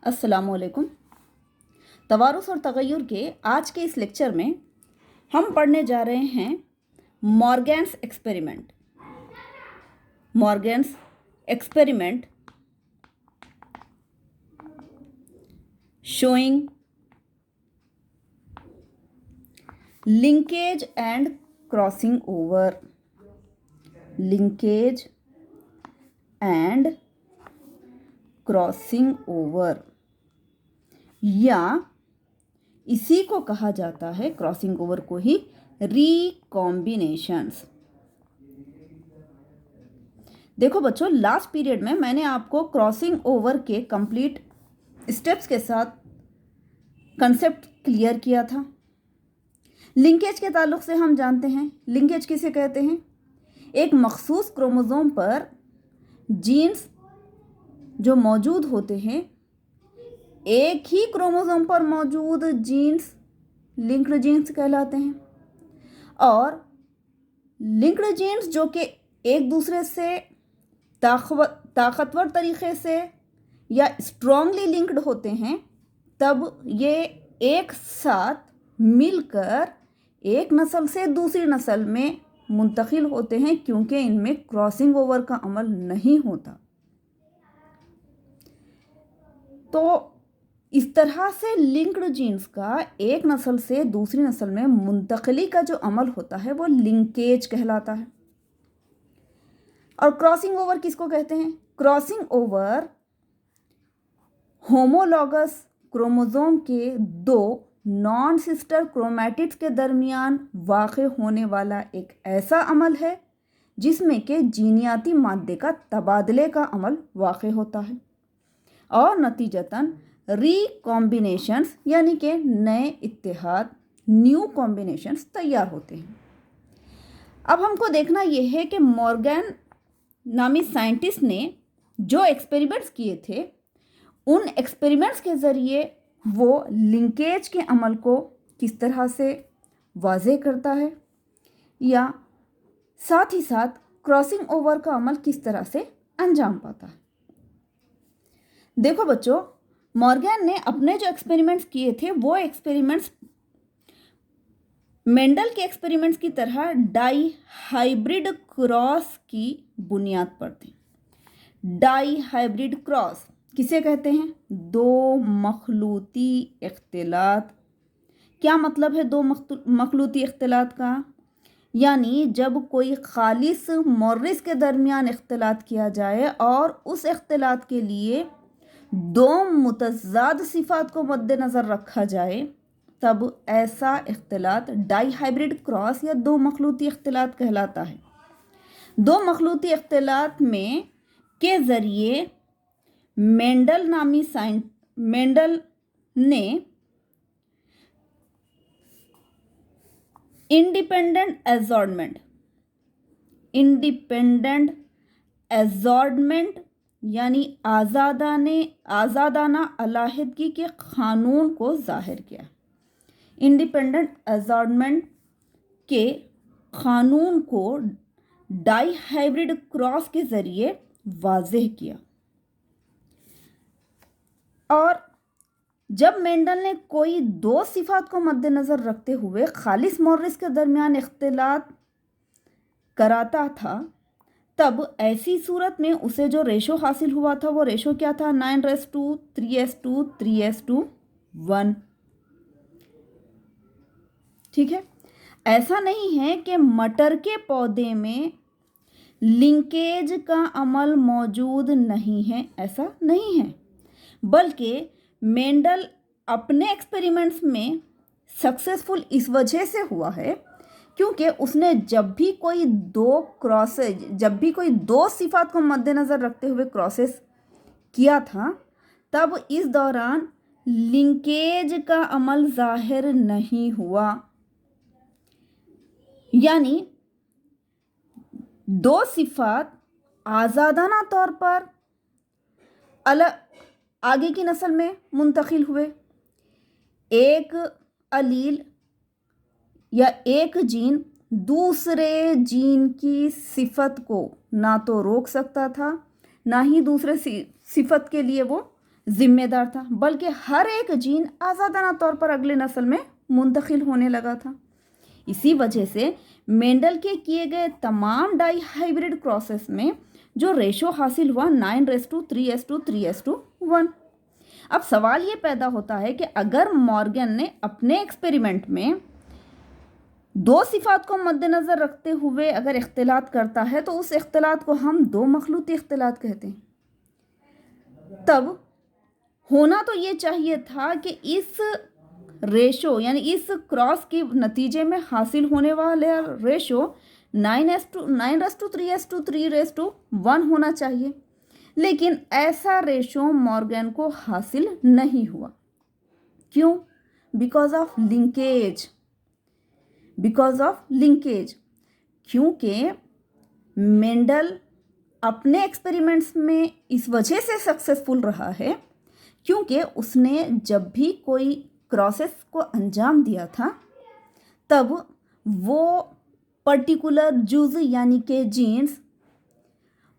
अस्सलामुअलैकुम। तवारुस और तगय्युर के आज के इस लेक्चर में हम पढ़ने जा रहे हैं Morgan's experiment. Morgan's experiment showing linkage and crossing over. Linkage and crossing over, या इसी को कहा जाता है, क्रॉसिंग ओवर को ही, रिकॉम्बिनेशंस। देखो बच्चों, लास्ट पीरियड में मैंने आपको क्रॉसिंग ओवर के कंप्लीट स्टेप्स के साथ कंसेप्ट क्लियर किया था। लिंकेज के ताल्लुक से हम जानते हैं, लिंकेज किसे कहते हैं? एक मखसूस क्रोमोसोम पर जीन्स जो मौजूद होते हैं, एक ही क्रोमोसोम पर मौजूद जीन्स लिंक्ड जीन्स कहलाते हैं, और लिंक्ड जीन्स जो कि एक दूसरे से ताकतवर तरीके से या स्ट्रांगली लिंक्ड होते हैं, तब ये एक साथ मिलकर एक नस्ल से दूसरी नस्ल में मुंतकिल होते हैं, क्योंकि इनमें क्रॉसिंग ओवर का अमल नहीं होता। तो इस तरह से लिंक्ड जीन्स का एक नस्ल से दूसरी नस्ल में मुंतकली का जो अमल होता है वो लिंकेज कहलाता है। और क्रॉसिंग ओवर किसको कहते हैं? क्रॉसिंग ओवर होमोलॉगस क्रोमोसोम के दो नॉन सिस्टर क्रोमैटिड्स के दरमियान वाक़ होने वाला एक ऐसा अमल है जिसमें के जीनियाती मादे का तबादले का अमल वाक़ होता है, और नतीजतन रिकॉम्बिनेशंस यानी कि नए इत्तेहाद, न्यू कॉम्बिनेशंस तैयार होते हैं। अब हमको देखना यह है कि मॉर्गन नामी साइंटिस्ट ने जो एक्सपेरिमेंट्स किए थे, उन एक्सपेरिमेंट्स के ज़रिए वो लिंकेज के अमल को किस तरह से वाज़े करता है, या साथ ही साथ क्रॉसिंग ओवर का अमल किस तरह से अंजाम पाता है। देखो बच्चों, मॉर्गन ने अपने जो एक्सपेरिमेंट्स किए थे वो एक्सपेरिमेंट्स मेंडल के एक्सपेरिमेंट्स की तरह डाई हाइब्रिड क्रॉस की बुनियाद पर थे। डाई हाइब्रिड क्रॉस किसे कहते हैं? दो मखलूती इख्तिलात। क्या मतलब है दो मखलूती इख्तिलात का? यानी जब कोई खालिस मोरिस के दरमियान इख्तिलात किया जाए और उस इख्तिलात के लिए दो मुतज़ाद सिफ़ात को मद्देनज़र रखा जाए, तब ऐसा इख्तिलात डाई हाइब्रिड क्रॉस या दो मखलूती इख्तिलात कहलाता है। दो मखलूती इख्तिलात में के ज़रिए मेंडल ने इंडिपेंडेंट एजॉर्डमेंट यानी आज़ादाना अलहदगी के क़ानून को ज़ाहिर किया। इंडिपेंडेंट एजॉर्डमेंट के क़ानून को डाई हाइब्रिड क्रॉस के ज़रिए वाज़ेह किया। और जब मेंडल ने कोई दो सिफ़ात को मद्देनज़र रखते हुए खालिस मोरिस के दरमियान इख्तिलात कराता था, तब ऐसी सूरत में उसे जो रेशो हासिल हुआ था वो रेशो क्या था? 9:3:3:3:1। ठीक है। ऐसा नहीं है कि मटर के पौधे में लिंकेज का अमल मौजूद नहीं है, ऐसा नहीं है, बल्कि मेंडल अपने एक्सपेरिमेंट्स में सक्सेसफुल इस वजह से हुआ है क्योंकि उसने जब भी कोई दो सिफ़ात को मद्देनज़र रखते हुए क्रॉसेस किया था, तब इस दौरान लिंकेज का अमल ज़ाहिर नहीं हुआ। यानी दो सिफ़ात आज़ादाना तौर पर अलग आगे की नस्ल में मुंतकिल हुए। एक अलील या एक जीन दूसरे जीन की सिफत को ना तो रोक सकता था, ना ही दूसरे सिफत के लिए वो जिम्मेदार था, बल्कि हर एक जीन आज़ादाना तौर पर अगले नस्ल में मुंतकिल होने लगा था। इसी वजह से मेंडल के किए गए तमाम डाई हाइब्रिड क्रॉसेस में जो रेशो हासिल हुआ 9:3:3:1। अब सवाल ये पैदा होता है कि अगर मॉर्गन ने अपने एक्सपेरिमेंट में दो सिफात को मद्देनज़र रखते हुए अगर इख्तिलात करता है तो उस इख्तिलात को हम दो मखलूती इख्तिलात कहते हैं। तब होना तो ये चाहिए था कि इस रेशो यानी इस क्रॉस के नतीजे में हासिल होने वाला रेशो 9:3:3:1 होना चाहिए, लेकिन ऐसा रेशो मॉर्गन को हासिल नहीं हुआ। क्यों? Because of linkage. क्योंकि मेंडल अपने एक्सपेरिमेंट्स में इस वजह से सक्सेसफुल रहा है क्योंकि उसने जब भी कोई क्रॉसेस को अंजाम दिया था तब वो पर्टिकुलर जुज़ यानी कि जीन्स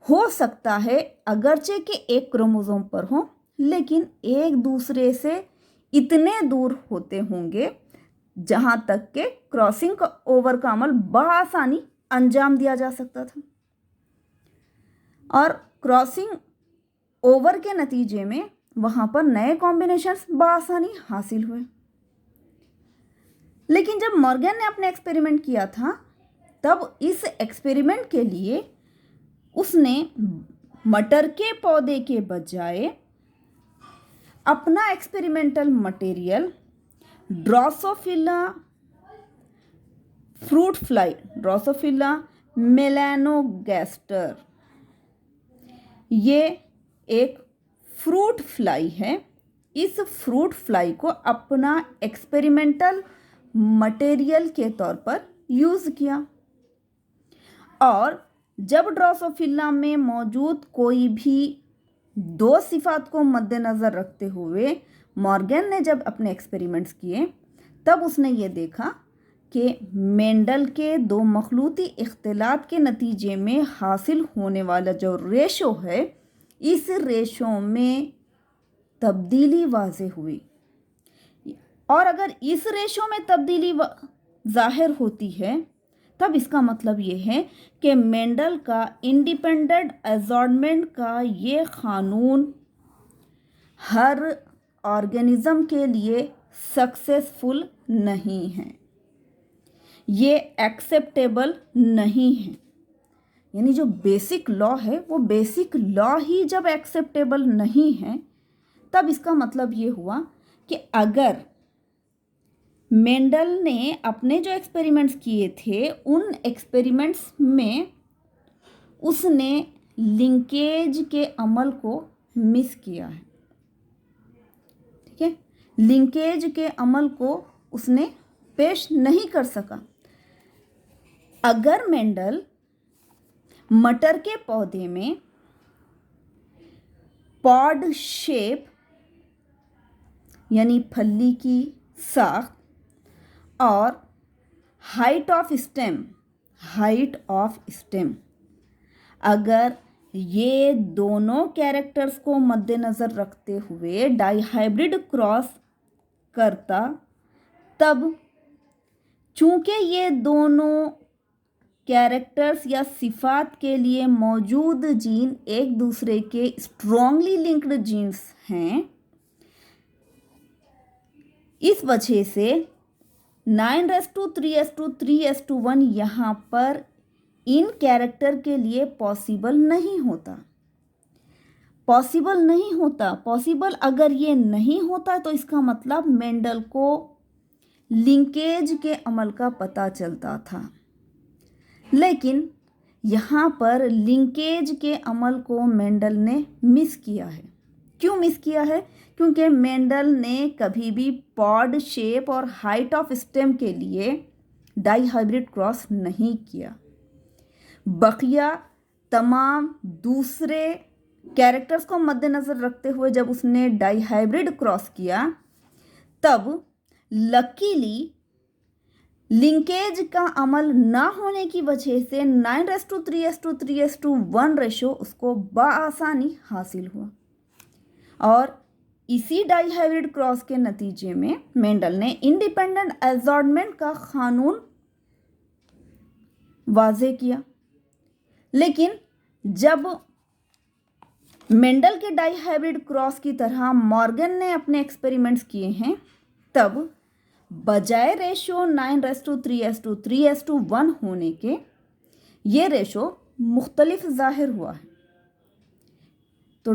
हो सकता है अगरचे के एक क्रोमोसोम पर हो, लेकिन एक दूसरे से इतने दूर होते होंगे जहाँ तक के क्रॉसिंग ओवर का अमल बआसानी अंजाम दिया जा सकता था, और क्रॉसिंग ओवर के नतीजे में वहाँ पर नए कॉम्बिनेशंस बआसानी हासिल हुए। लेकिन जब मॉर्गन ने अपने एक्सपेरिमेंट किया था तब इस एक्सपेरिमेंट के लिए उसने मटर के पौधे के बजाय अपना experimental material Drosophila fruit fly, Drosophila melanogaster, ये एक फ्रूट फ्लाई है। इस फ्रूट फ्लाई को अपना एक्सपेरिमेंटल मटेरियल के तौर पर यूज़ किया, और जब ड्रोसोफिला में मौजूद कोई भी दो सिफात को मद्देनज़र रखते हुए मॉर्गन ने जब अपने एक्सपेरिमेंट्स किए तब उसने ये देखा कि मेंडल के दो मखलूती इख्तिलात के नतीजे में हासिल होने वाला जो रेशो है, इस रेशो में तब्दीली वाज़ेह हुई, और अगर इस रेशो में तब्दीली ज़ाहिर होती है तब इसका मतलब ये है कि मेंडल का इंडिपेंडेंट असॉर्टमेंट का ये क़ानून हर ऑर्गेनिज़म के लिए सक्सेसफुल नहीं है, ये एक्सेप्टेबल नहीं है। यानी जो बेसिक लॉ है वो बेसिक लॉ ही जब एक्सेप्टेबल नहीं है तब इसका मतलब ये हुआ कि अगर मेंडल ने अपने जो एक्सपेरिमेंट्स किए थे उन एक्सपेरिमेंट्स में उसने लिंकेज के अमल को मिस किया है, ठीक है, लिंकेज के अमल को उसने पेश नहीं कर सका। अगर मेंडल मटर के पौधे में पॉड शेप यानी फली की साख और हाइट ऑफ स्टेम अगर ये दोनों कैरेक्टर्स को मद्देनज़र रखते हुए डाईहाइब्रिड क्रॉस करता, तब चूँकि ये दोनों कैरेक्टर्स या सिफात के लिए मौजूद जीन एक दूसरे के स्ट्रॉन्गली लिंक्ड जीन्स हैं, इस वजह से 9:3:3:1 यहाँ पर इन कैरेक्टर के लिए पॉसिबल नहीं होता। पॉसिबल अगर ये नहीं होता तो इसका मतलब मेंडल को लिंकेज के अमल का पता चलता था, लेकिन यहाँ पर लिंकेज के अमल को मेंडल ने मिस किया है। क्यों मिस किया है? क्योंकि मेंडल ने कभी भी पॉड शेप और हाइट ऑफ स्टेम के लिए डाईहाइब्रिड क्रॉस नहीं किया। बकिया तमाम दूसरे कैरेक्टर्स को मद्देनज़र रखते हुए जब उसने डाईहाइब्रिड क्रॉस किया तब लकीली लिंकेज का अमल ना होने की वजह से 9:3:3:1 रेशो उसको बआसानी हासिल हुआ, और इसी डाईहाइब्रिड क्रॉस के नतीजे में मेंडल ने इंडिपेंडेंट असॉर्टमेंट का कानून वाज़े किया। लेकिन जब मेंडल के डाईहाइब्रिड क्रॉस की तरह मॉर्गन ने अपने एक्सपेरिमेंट्स किए हैं, तब बजाय रेशो 9:3:3:1 होने के ये रेशो मुख्तलिफ जाहिर हुआ है। तो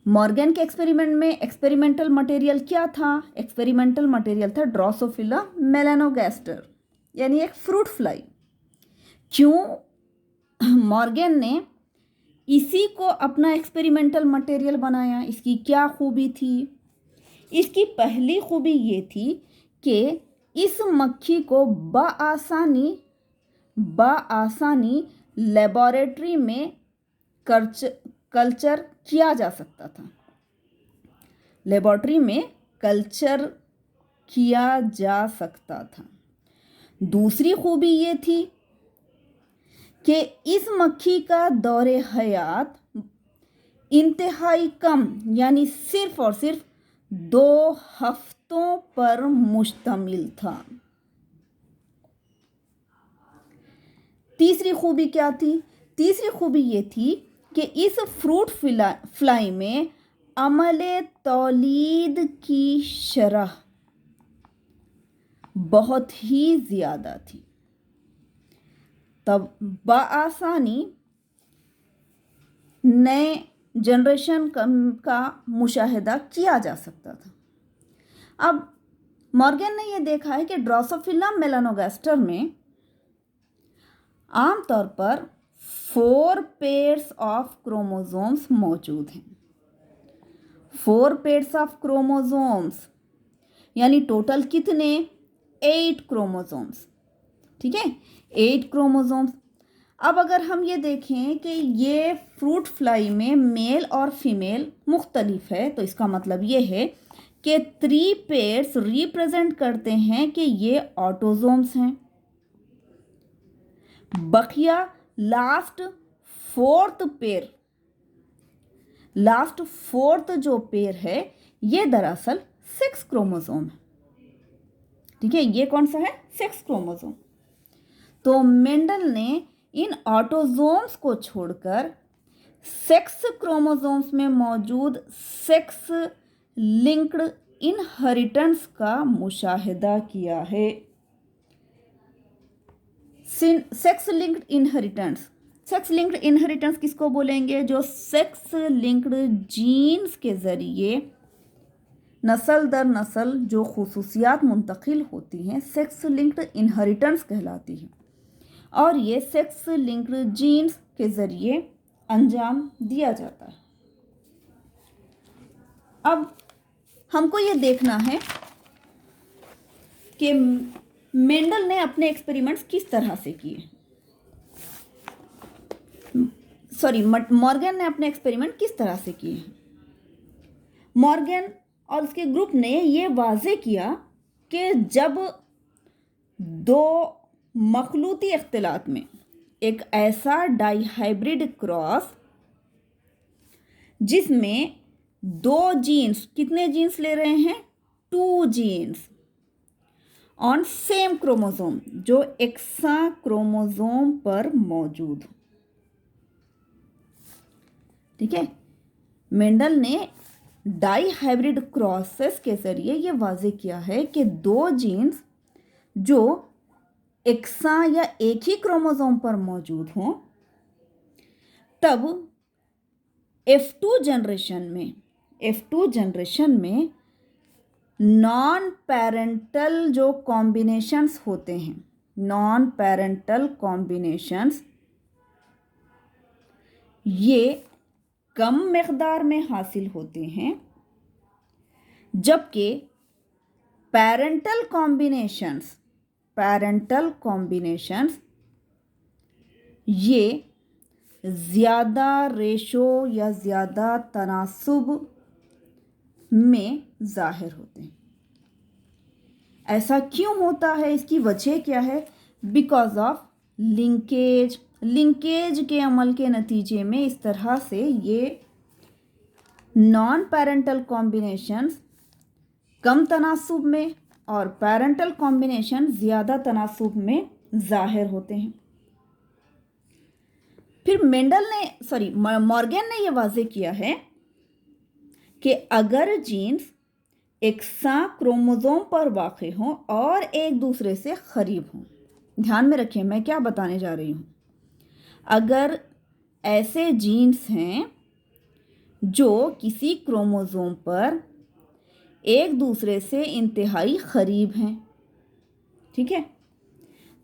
मॉर्गन के एक्सपेरिमेंट में एक्सपेरिमेंटल मटेरियल क्या था? एक्सपेरिमेंटल मटेरियल था ड्रोसोफिला मेलानोगास्टर, यानी एक फ्रूट फ्लाई। क्यों मॉर्गन ने इसी को अपना एक्सपेरिमेंटल मटेरियल बनाया? इसकी क्या खूबी थी? इसकी पहली खूबी ये थी कि इस मक्खी को बआसानी लेबोरेटरी में कल्चर किया जा सकता था। लेबोरेटरी में कल्चर किया जा सकता था। दूसरी खूबी ये थी कि इस मक्खी का दौरे हयात इंतहाई कम, यानी सिर्फ और सिर्फ 2 हफ्तों पर मुश्तमिल था। तीसरी खूबी क्या थी? तीसरी खूबी ये थी कि इस फ्रूट फ्लाई में अमले तौलीद की शरह बहुत ही ज़्यादा थी। तब बआसानी नए जनरेशन का मुशाहिदा किया जा सकता था। अब मॉर्गन ने यह देखा है कि ड्रोसोफिला मेलानोगास्टर में आमतौर पर 4 पेयर्स ऑफ क्रोमोसोम्स मौजूद हैं। 4 पेयर्स ऑफ क्रोमोसोम्स यानी टोटल कितने? 8 क्रोमोसोम्स। ठीक है, 8 क्रोमोसोम्स। अब अगर हम ये देखें कि ये फ्रूट फ्लाई में मेल और फीमेल मुख्तलिफ है, तो इसका मतलब ये है कि 3 पेयर्स रिप्रेजेंट करते हैं कि ये ऑटोजोम्स हैं। बकिया लास्ट फोर्थ जो पेयर है, ये दरअसल 6 क्रोमोसोम है। ठीक है, ये कौन सा है? 6 क्रोमोसोम। तो मेंडल ने इन ऑटोजोम्स को छोड़कर सेक्स क्रोमोसोम्स में मौजूद सेक्स लिंक्ड इनहेरिटेंस का मुशाहिदा किया है। सेक्स लिंक्ड इनहेरिटेंस किसको बोलेंगे? जो सेक्स लिंक्ड जीन्स के ज़रिए नस्ल दर नस्ल जो खुसूसियात मुंतकिल होती हैं, सेक्स लिंक्ड इनहेरिटेंस कहलाती है। और ये सेक्स लिंक्ड जीन्स के ज़रिए अंजाम दिया जाता है। अब हमको ये देखना है कि मेंडल ने अपने एक्सपेरिमेंट्स किस तरह से किए। मॉर्गन ने अपने एक्सपेरिमेंट किस तरह से किए। मॉर्गन और उसके ग्रुप ने ये वाज़े किया कि जब 2 मखलूती इख्तिलात में एक ऐसा डाईहाइब्रिड क्रॉस जिसमें 2 जीन्स, कितने जीन्स ले रहे हैं? 2 जीन्स ऑन सेम क्रोमोसोम, जो एक्सा क्रोमोसोम पर मौजूद। ठीक है, मेंडल ने डाईहाइब्रिड क्रॉसेस के जरिए ये वाज़े किया है कि 2 जीन्स जो एक्सा या एक ही क्रोमोसोम पर मौजूद हों, तब F2 जनरेशन में नॉन पैरेंटल जो कॉम्बिनेशंस होते हैं, नॉन पैरेंटल कॉम्बिनेशंस ये कम मिक़दार में हासिल होते हैं, जबकि पैरेंटल कॉम्बिनेशंस ये ज़्यादा रेशो या ज़्यादा तनासुब में ज़ाहिर होते हैं। ऐसा क्यों होता है? इसकी वजह क्या है? बिकॉज ऑफ लिंकेज के अमल के नतीजे में इस तरह से ये नॉन पेरेंटल कॉम्बिनेशंस कम तनासुब में और पेरेंटल कॉम्बिनेशन ज़्यादा तनासुब में ज़ाहिर होते हैं। फिर मॉर्गन ने यह वाज़ेह किया है कि अगर जीन्स एक सा क्रोमोसोम पर वाक़ हों और एक दूसरे से करीब हों, ध्यान में रखिए मैं क्या बताने जा रही हूँ। अगर ऐसे जीन्स हैं जो किसी क्रोमोसोम पर एक दूसरे से इंतहाई करीब हैं, ठीक है,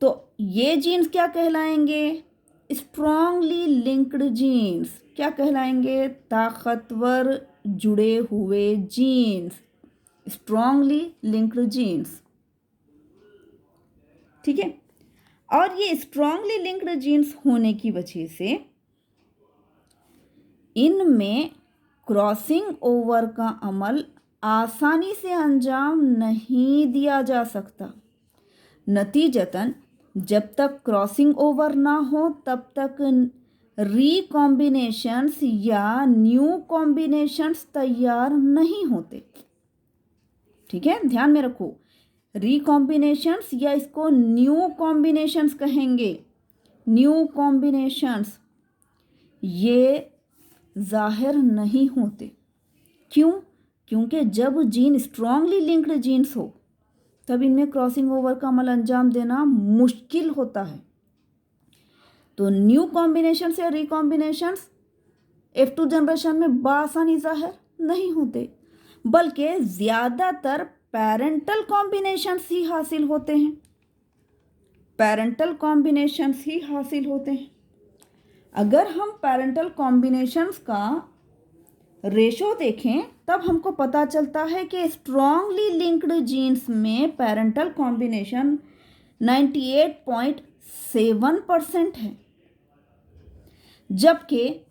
तो ये जीन्स क्या कहलाएंगे? Strongly linked genes. क्या कहलाएंगे? ताकतवर जुड़े हुए जीन्स, स्ट्रॉन्गली लिंक्ड जीन्स, ठीक है। और ये स्ट्रॉन्गली लिंक्ड जीन्स होने की वजह से इनमें क्रॉसिंग ओवर का अमल आसानी से अंजाम नहीं दिया जा सकता। नतीजतन जब तक क्रॉसिंग ओवर ना हो तब तक रिकॉम्बिनेशंस या न्यू कॉम्बिनेशंस तैयार नहीं होते, ठीक है, ध्यान में रखो। रिकॉम्बिनेशंस या इसको न्यू कॉम्बिनेशंस कहेंगे। न्यू कॉम्बिनेशंस ये ज़ाहिर नहीं होते। क्यों? क्योंकि जब जीन स्ट्रॉन्गली लिंक्ड जीन्स हो तब इनमें क्रॉसिंग ओवर का अमल अंजाम देना मुश्किल होता है। तो न्यू कॉम्बिनेशंस या रिकॉम्बिनेशंस F2 जनरेशन में बासानी ज़ाहिर नहीं होते, बल्कि ज़्यादातर पेरेंटल कॉम्बिनेशंस ही हासिल होते हैं। पेरेंटल कॉम्बिनेशंस ही हासिल होते हैं। अगर हम पेरेंटल कॉम्बिनेशंस का रेशो देखें तब हमको पता चलता है कि स्ट्रॉन्गली लिंक्ड जीन्स में पेरेंटल कॉम्बिनेशन 98.7% है, जबकि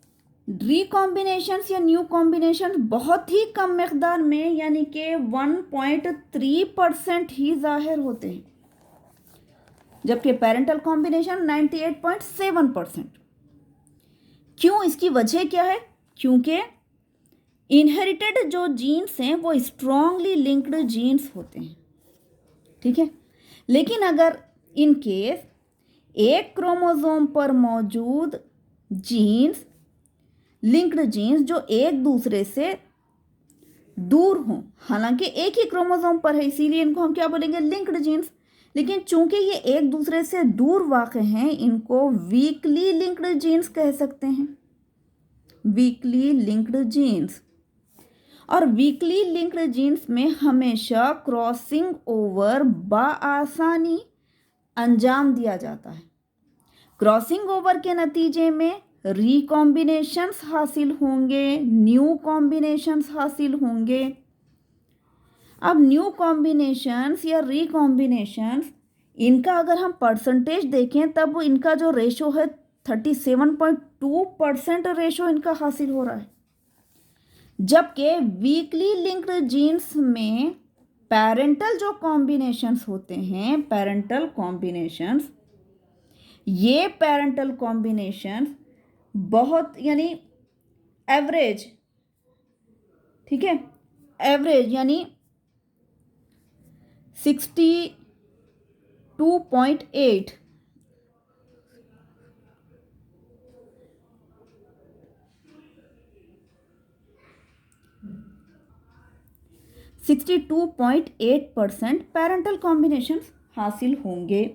रिकॉम्बिनेशंस या न्यू कॉम्बिनेशन बहुत ही कम मकदार में यानी कि 1.3% ही ज़ाहिर होते हैं, जबकि पेरेंटल कॉम्बिनेशन 98.7%। क्यों? इसकी वजह क्या है? क्योंकि इनहेरिटेड जो जीन्स हैं वो स्ट्रॉन्गली लिंक्ड जीन्स होते हैं, ठीक है। लेकिन अगर इन केस एक क्रोमोसोम पर मौजूद जीन्स, लिंक्ड जीन्स जो एक दूसरे से दूर हों, हालांकि एक ही क्रोमोसोम पर है इसीलिए इनको हम क्या बोलेंगे? Linked genes. लेकिन चूंकि ये एक दूसरे से दूर वाक़ हैं, इनको वीकली लिंक्ड जीन्स कह सकते हैं। Weekly linked genes. और वीकली लिंक्ड जीन्स में हमेशा क्रॉसिंग ओवर बाआसानी अंजाम दिया जाता है। क्रॉसिंग ओवर के नतीजे में रिकॉम्बिनेशंस हासिल होंगे, न्यू कॉम्बिनेशंस हासिल होंगे। अब न्यू कॉम्बिनेशंस या रिकॉम्बिनेशंस इनका अगर हम परसेंटेज देखें तब इनका जो रेशो है 37.2% रेशो इनका हासिल हो रहा है, जबकि वीकली लिंक्ड जीन्स में पेरेंटल जो कॉम्बिनेशंस होते हैं, पेरेंटल कॉम्बिनेशंस, ये पेरेंटल कॉम्बिनेशंस बहुत यानी एवरेज, ठीक है, एवरेज यानी 62.8 62.8% पेरेंटल कॉम्बिनेशंस हासिल होंगे,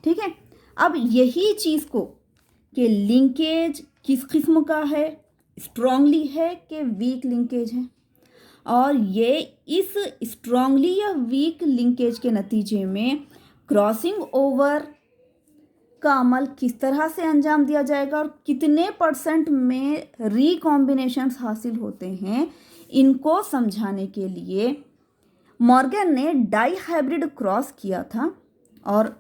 ठीक है। अब यही चीज़ को कि लिंकेज किस किस्म का है, स्ट्रॉन्गली है कि वीक लिंकेज है, और ये इस स्ट्रॉन्गली या वीक लिंकेज के नतीजे में क्रॉसिंग ओवर का अमल किस तरह से अंजाम दिया जाएगा और कितने % में रिकॉम्बिनेशंस हासिल होते हैं, इनको समझाने के लिए मॉर्गन ने डाई हाइब्रिड क्रॉस किया था। और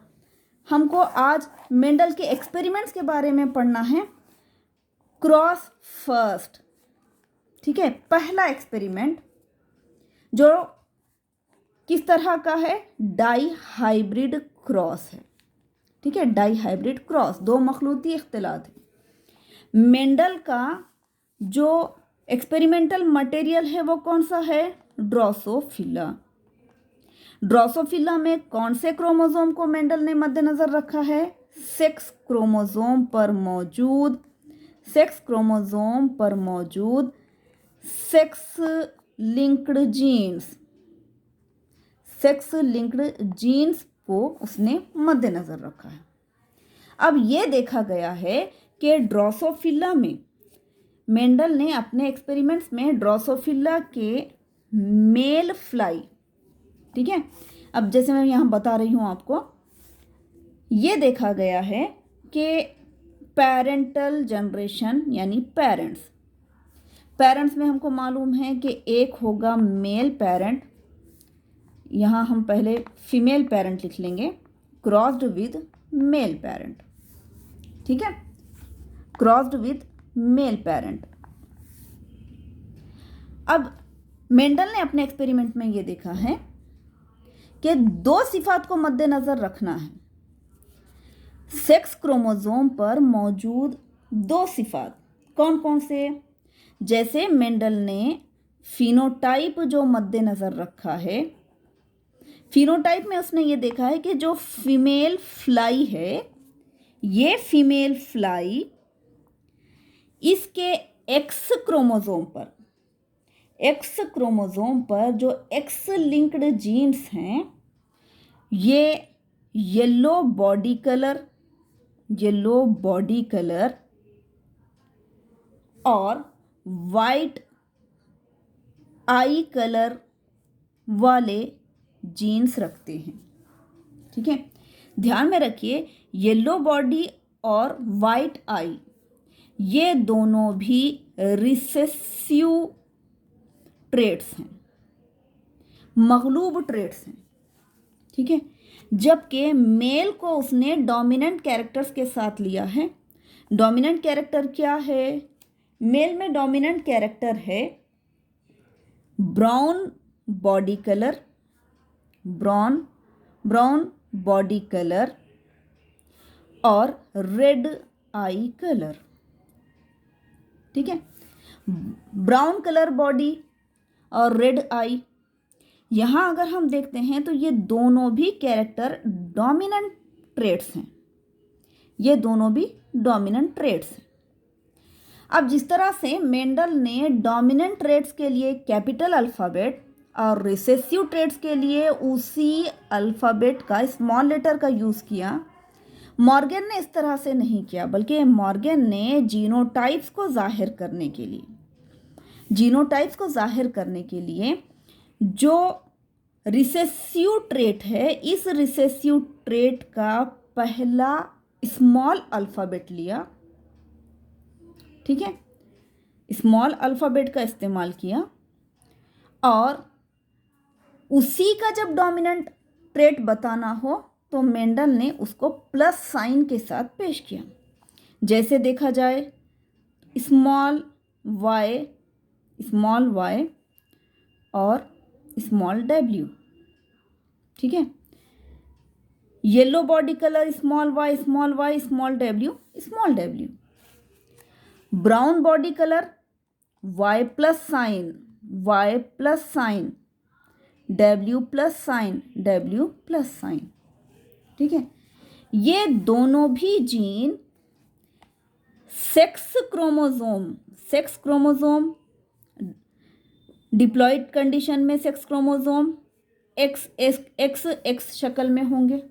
हमको आज मेंडल के एक्सपेरिमेंट्स के बारे में पढ़ना है। क्रॉस फर्स्ट, ठीक है, पहला एक्सपेरिमेंट जो किस तरह का है? डाई हाइब्रिड क्रॉस है, ठीक है। डाई हाइब्रिड क्रॉस, दो मखलूती इख्तिलात है। मेंडल का जो एक्सपेरिमेंटल मटेरियल है वो कौन सा है? ड्रोसोफिला। ड्रोसोफिला में कौन से क्रोमोसोम को मेंडल ने मद्देनजर रखा है? सेक्स क्रोमोसोम पर मौजूद सेक्स लिंक्ड जीन्स को उसने मद्देनजर रखा है। अब ये देखा गया है कि ड्रोसोफिला में मेंडल ने अपने एक्सपेरिमेंट्स में ड्रोसोफिला के मेल फ्लाई, ठीक है, अब जैसे मैं यहाँ बता रही हूँ आपको, ये देखा गया है कि पेरेंटल जनरेशन यानी पेरेंट्स में हमको मालूम है कि एक होगा मेल पेरेंट, यहाँ हम पहले फीमेल पेरेंट लिख लेंगे, क्रॉस्ड विद मेल पेरेंट, ठीक है, क्रॉस्ड विद मेल पेरेंट। अब मेंडल ने अपने एक्सपेरिमेंट में ये देखा है कि दो सिफात को मद्देनजर रखना है। सेक्स क्रोमोसोम पर मौजूद दो सिफात कौन कौन से? जैसे मेंडल ने फिनोटाइप जो मद्देनजर रखा है, फिनोटाइप में उसने ये देखा है कि जो फीमेल फ्लाई है, ये फीमेल फ्लाई इसके एक्स क्रोमोसोम पर जो एक्स लिंक्ड जीन्स हैं, ये येलो बॉडी कलर और वाइट आई कलर वाले जीन्स रखते हैं, ठीक है। ध्यान में रखिए, येलो बॉडी और वाइट आई ये दोनों भी रिसेसिव ट्रेट्स हैं, मगलूब ट्रेट्स हैं, ठीक है। जबकि मेल को उसने डोमिनेंट कैरेक्टर्स के साथ लिया है। डोमिनेंट कैरेक्टर क्या है? मेल में डोमिनेंट कैरेक्टर है ब्राउन बॉडी कलर और रेड आई कलर, ठीक है। ब्राउन कलर बॉडी और रेड आई, यहाँ अगर हम देखते हैं तो ये दोनों भी कैरेक्टर डोमिनेंट ट्रेट्स हैं, ये दोनों भी डोमिनेंट ट्रेट्स हैं। अब जिस तरह से मेंडल ने डोमिनेंट ट्रेट्स के लिए कैपिटल अल्फ़ाबेट और रिसेसिव ट्रेट्स के लिए उसी अल्फ़ाबेट का स्मॉल लेटर का यूज़ किया, मॉर्गन ने इस तरह से नहीं किया, बल्कि मॉर्गन ने जीनोटाइप्स को जाहिर करने के लिए जो रिसेसिव ट्रेट है, इस रिसेसिव ट्रेट का पहला स्मॉल अल्फ़ाबेट लिया, ठीक है, स्मॉल अल्फ़ाबेट का इस्तेमाल किया और उसी का जब डोमिनेंट ट्रेट बताना हो तो मेंडल ने उसको प्लस साइन के साथ पेश किया। जैसे देखा जाए स्मॉल वाई और स्मॉल डब्ल्यू, ठीक है। Yellow body colour small Y small W. Brown body colour Y plus sign W plus sign, ठीक है। ये दोनों भी gene sex chromosome diploid condition में सेक्स क्रोमोसोम एक्स शक्ल में होंगे,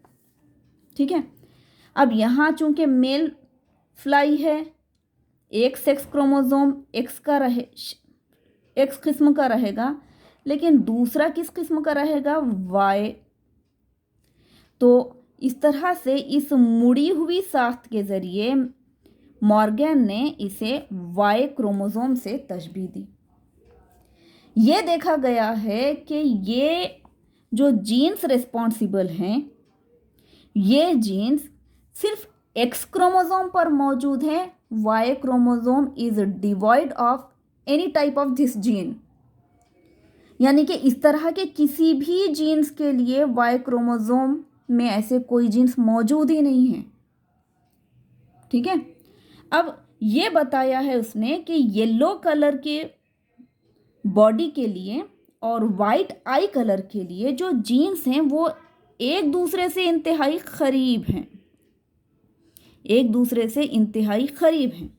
ठीक है। अब यहाँ चूंकि मेल फ्लाई है, एक सेक्स क्रोमोसोम एक्स किस्म का रहेगा, लेकिन दूसरा किस किस्म का रहेगा? वाई। तो इस तरह से इस मुड़ी हुई साख्त के ज़रिए मॉर्गन ने इसे वाई क्रोमोसोम से तशबीह दी। ये देखा गया है कि ये जो जीन्स रिस्पॉन्सिबल हैं, ये जीन्स सिर्फ एक्स क्रोमोसोम पर मौजूद हैं, Y chromosome is devoid of any type of this gene. यानी कि इस तरह के किसी भी जीन्स के लिए वाई क्रोमोसोम में ऐसे कोई जीन्स मौजूद ही नहीं है, ठीक है। अब ये बताया है उसने कि येलो कलर के बॉडी के लिए और वाइट आई कलर के लिए जो जीन्स हैं वो एक दूसरे से इंतहाई करीब हैं, एक दूसरे से इंतहाई करीब हैं,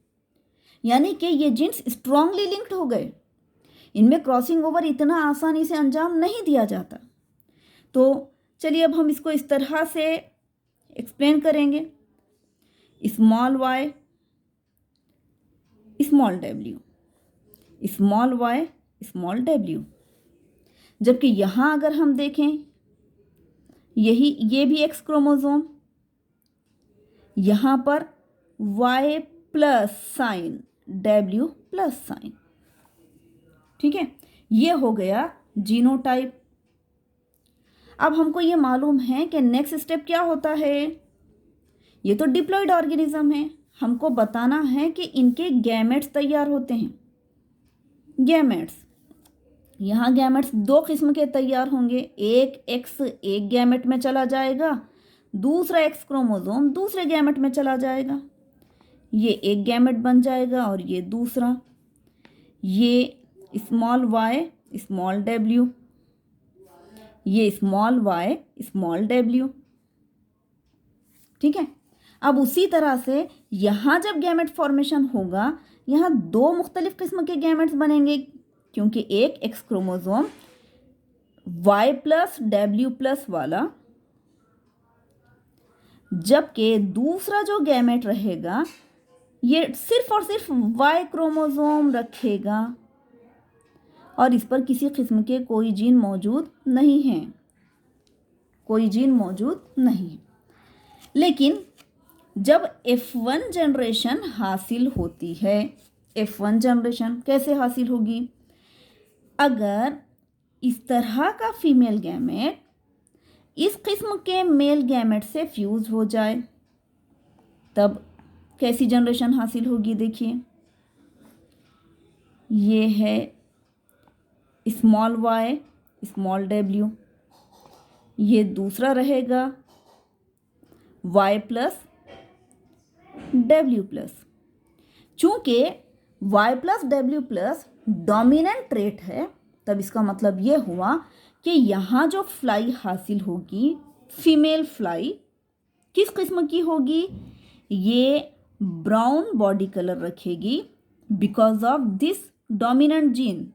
यानी कि ये जीन्स स्ट्रांगली लिंक्ड हो गए। इनमें क्रॉसिंग ओवर इतना आसानी से अंजाम नहीं दिया जाता। तो चलिए अब हम इसको इस तरह से एक्सप्लेन करेंगे, small Y small W, small Y small W. जबकि यहाँ अगर हम देखें ये भी एक्स क्रोमोसोम, यहाँ पर Y plus sign W plus sign, ठीक है, ये हो गया जीनोटाइप। अब हमको ये मालूम है कि नेक्स्ट स्टेप क्या होता है। ये तो डिप्लॉयड ऑर्गेनिज्म है, हमको बताना है कि इनके गैमेट्स तैयार होते हैं। गैमेट्स, यहाँ गैमेट्स दो किस्म के तैयार होंगे, एक एक्स एक गैमेट में चला जाएगा, दूसरा एक्स क्रोमोसोम दूसरे गैमेट में चला जाएगा। ये एक गैमेट बन जाएगा और ये दूसरा, ये स्मॉल वाई स्मॉल डब्ल्यू, ये स्मॉल वाई स्मॉल डब्ल्यू, ठीक है। अब उसी तरह से यहाँ जब गैमेट फॉर्मेशन होगा, यहाँ दो मुख्तलिफ किस्म के गैमेट्स बनेंगे, क्योंकि एक X chromosome Y plus W plus वाला, जबकि दूसरा जो गैमेट रहेगा ये सिर्फ और सिर्फ वाई क्रोमोसोम रखेगा और इस पर किसी किस्म के कोई जीन मौजूद नहीं है, कोई जीन मौजूद नहीं है। लेकिन जब F1 जनरेशन हासिल होती है, F1 जनरेशन कैसे हासिल होगी? अगर इस तरह का फीमेल गैमेट इस किस्म के मेल गैमेट से फ्यूज हो जाए, तब कैसी जनरेशन हासिल होगी? देखिए, ये है स्मॉल वाई स्मॉल डब्ल्यू, ये दूसरा रहेगा वाई प्लस डब्ल्यू प्लस। चूँकि Y plus W plus dominant trait है, तब इसका मतलब ये हुआ कि यहाँ जो फ्लाई हासिल होगी, फीमेल फ्लाई किस किस्म की होगी? ये ब्राउन बॉडी कलर रखेगी because of this dominant gene,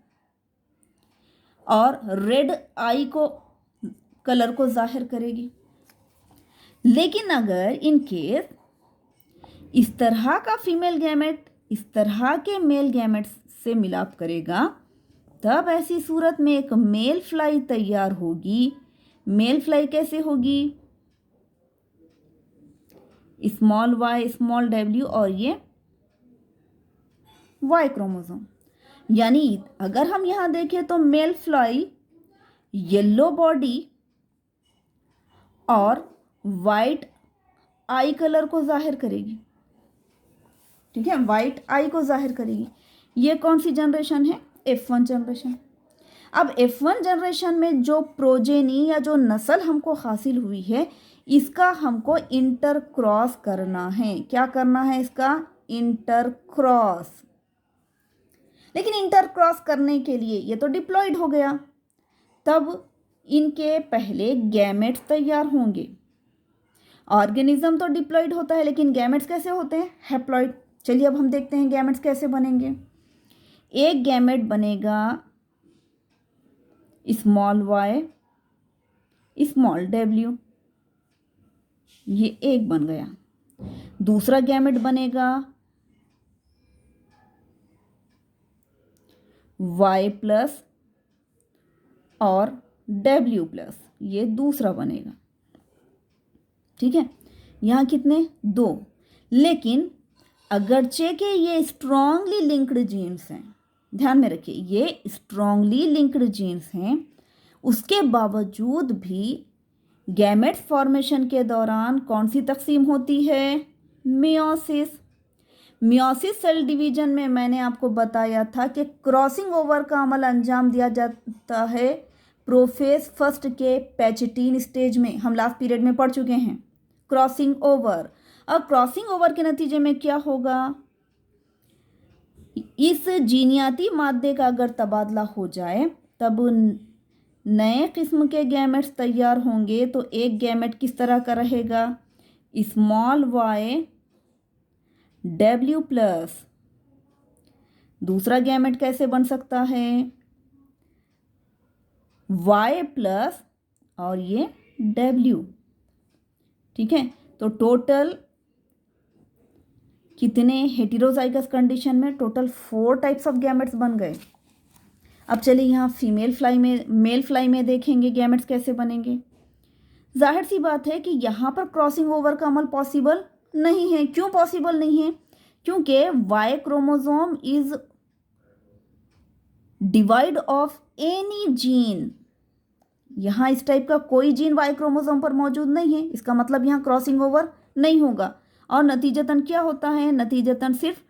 और रेड आई को कलर को जाहिर करेगी। लेकिन अगर इन केस इस तरह का फीमेल गैमेट इस तरह के मेल गैमेट से मिलाप करेगा, तब ऐसी सूरत में एक मेल फ्लाई तैयार होगी। मेल फ्लाई कैसे होगी? स्मॉल वाई स्मॉल डब्ल्यू और ये वाई क्रोमोसोम। यानी अगर हम यहाँ देखें तो मेल फ्लाई येलो बॉडी और वाइट आई कलर को जाहिर करेगी, ठीक है, वाइट आई को जाहिर करेगी। ये कौन सी जनरेशन है? F1 generation. अब F1 जनरेशन में जो प्रोजेनी या जो नस्ल हमको हासिल हुई है, इसका हमको इंटर क्रॉस करना है। क्या करना है इसका? Inter cross. लेकिन इंटर क्रॉस करने के लिए ये तो डिप्लॉयड हो गया, तब इनके पहले गैमेट्स तैयार होंगे। ऑर्गेनिज्म तो डिप्लॉयड होता है, लेकिन गैमेट्स कैसे होते हैं? हैप्लॉयड। चलिए अब हम देखते हैं गैमेट्स कैसे बनेंगे। एक गैमेट बनेगा स्मॉल वाई स्मॉल डब्ल्यू, ये एक बन गया। दूसरा गैमेट बनेगा वाई प्लस और डब्ल्यू प्लस, ये दूसरा बनेगा, ठीक है। यहाँ कितने? दो। लेकिन अगरचे के ये स्ट्रांगली लिंक्ड जीन्स हैं, ध्यान में रखिए, ये स्ट्रांगली लिंक्ड जीन्स हैं, उसके बावजूद भी गैमेट फॉर्मेशन के दौरान कौन सी तकसीम होती है? मियोसिस। मियोसिस सेल डिवीजन में मैंने आपको बताया था कि क्रॉसिंग ओवर का अमल अंजाम दिया जाता है प्रोफेज फर्स्ट के पैचेटिन स्टेज में। हम लास्ट पीरियड में पढ़ चुके हैं क्रॉसिंग ओवर। अब क्रॉसिंग ओवर के नतीजे में क्या होगा? इस जीनियाती मादे का अगर तबादला हो जाए तब नए किस्म के गैमेट्स तैयार होंगे। तो एक गैमेट किस तरह का रहेगा, स्मॉल वाई डब्ल्यू प्लस। दूसरा गैमेट कैसे बन सकता है, वाई प्लस और ये डब्ल्यू। ठीक है, तो टोटल कितने हेटेरोजाइगस कंडीशन में, टोटल 4 टाइप्स ऑफ गैमेट्स बन गए। अब चलिए यहाँ मेल फ्लाई में देखेंगे गैमेट्स कैसे बनेंगे। जाहिर सी बात है कि यहाँ पर क्रॉसिंग ओवर का अमल पॉसिबल नहीं है। क्यों पॉसिबल नहीं है, क्योंकि Y chromosome is divide of any gene. यहाँ इस टाइप का कोई जीन वाई क्रोमोसोम पर मौजूद नहीं है, इसका मतलब यहाँ क्रॉसिंग ओवर नहीं होगा। और नतीजतन क्या होता है, नतीजतन सिर्फ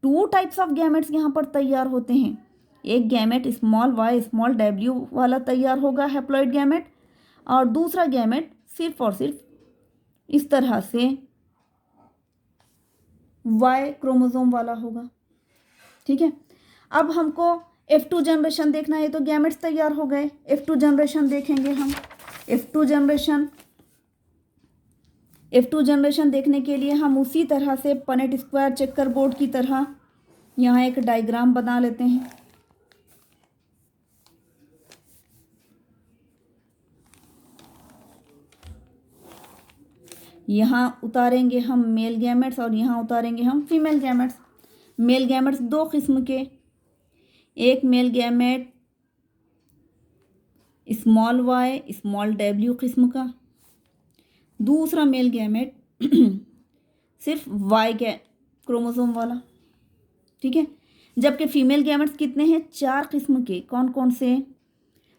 2 टाइप्स ऑफ गैमेट्स यहाँ पर तैयार होते हैं। एक gamete small Y small W वाला तैयार होगा, हैप्लॉइड गैमेट, और दूसरा गैमेट सिर्फ और सिर्फ इस तरह से वाई क्रोमोसोम वाला होगा। ठीक है, अब हमको F2 जनरेशन देखना है, तो गैमेट्स तैयार हो गए। F2 जनरेशन देखेंगे हम। F2 जनरेशन देखने के लिए हम उसी तरह से पनेट स्क्वायर चेकर बोर्ड की तरह यहाँ एक डायग्राम बना लेते हैं। यहाँ उतारेंगे हम मेल गैमेट्स और यहाँ उतारेंगे हम फीमेल गैमेट्स। मेल गैमेट्स 2 किस्म के, एक male gamete small Y small W किस्म का, दूसरा मेल गैमेट सिर्फ वाई क्रोमोसोम वाला। ठीक है, जबकि फीमेल गैमेट्स कितने हैं, 4 किस्म के। कौन कौन से,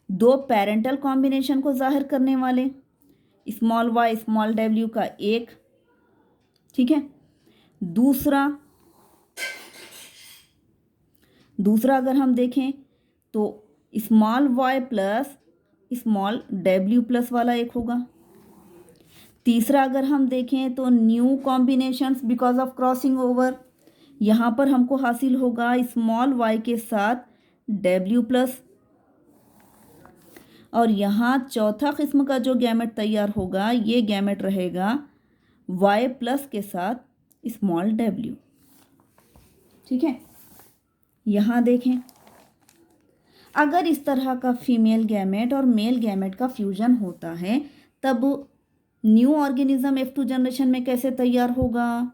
2 पेरेंटल कॉम्बिनेशन को जाहिर करने वाले, स्मॉल वाई स्मॉल डब्ल्यू का एक। ठीक है, दूसरा अगर हम देखें तो small Y plus small W plus वाला एक होगा। तीसरा अगर हम देखें तो new combinations because of crossing over, यहाँ पर हमको हासिल होगा स्मॉल वाई के साथ डब्ल्यू प्लस, और यहाँ चौथा किस्म का जो गैमेट तैयार होगा ये गैमेट रहेगा वाई प्लस के साथ स्मॉल डब्ल्यू। ठीक है, यहाँ देखें, अगर इस तरह का फीमेल गैमेट और मेल गैमेट का फ्यूजन होता है तब न्यू ऑर्गेनिज्म F2 जनरेशन में कैसे तैयार होगा,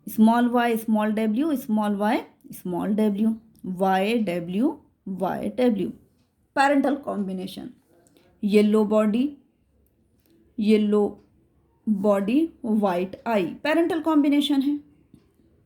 small Y small W small Y small W, Y W Y W. Parental combination, yellow body white eye, parental combination है।